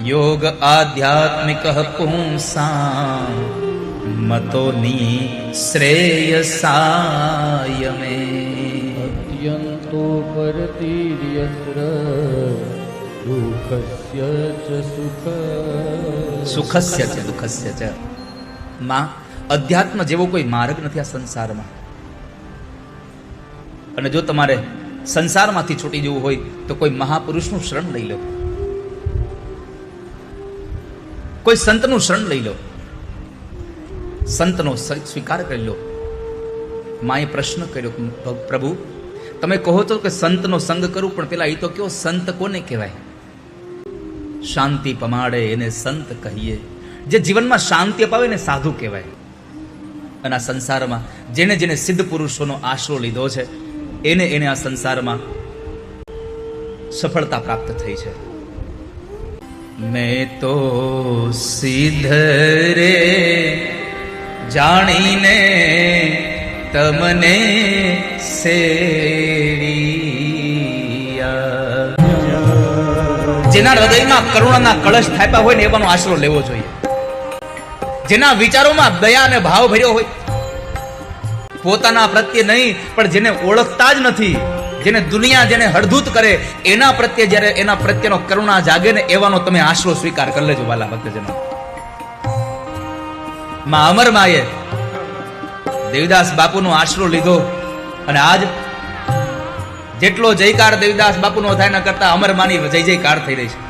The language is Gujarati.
યોગ આધ્યાત્મિક પુંસા મતોની શ્રેયસાય મે અત્યંતો પરતીર્યત્ર દુઃખસ્ય ચ સુખસ્ય ચ દુઃખસ્ય ચ. માં, અધ્યાત્મ જેવો કોઈ માર્ગ નથી આ સંસારમાં. અને જો તમારે સંસારમાંથી છૂટી જવું હોય તો કોઈ મહાપુરુષનું શરણ લઈ લો, કોઈ સંતનું શરણ લઈ લો, સંતનો સ્વીકાર કરી લો. માએ પ્રશ્ન કર્યો, પ્રભુ તમે કહો છો કે સંતનો સંગ કરું, પણ પેલા એ તો કયો સંત કોને કહેવાય? શાંતિ પમાડે એને સંત કહીએ. જે જીવનમાં શાંતિ અપાવે ને સાધુ કહેવાય. અને આ સંસારમાં જેને જેને સિદ્ધ પુરુષોનો આશરો લીધો છે એને એને આ સંસારમાં સફળતા પ્રાપ્ત થઈ છે. મેં તો સિદ્ધ રે જાણીને તમને સેવિયા. જેના હૃદયમાં કરુણાના કળશ થાપ્યા હોય ને એવાનો આશરો લેવો જોઈએ. જેના વિચારોમાં દયા અને ભાવ ભર્યો હોય, પોતાના પ્રત્યે નહીં પણ જેને ઓળખતા જ નથી, જેને દુનિયા જેને હળધૂત કરે એના પ્રત્યે જ્યારે એના પ્રત્યેનો કરુણા જાગે ને એવાનો તમે આશરો સ્વીકાર કરી લેજો વાલા ભક્તજનો. માં અમર માએ દેવીદાસ બાપુનો આશરો લીધો અને આજ જેટલો જયકાર દેવીદાસ બાપુનો થાય ન કરતા અમર માની જય જયકાર થઈ રહી છે.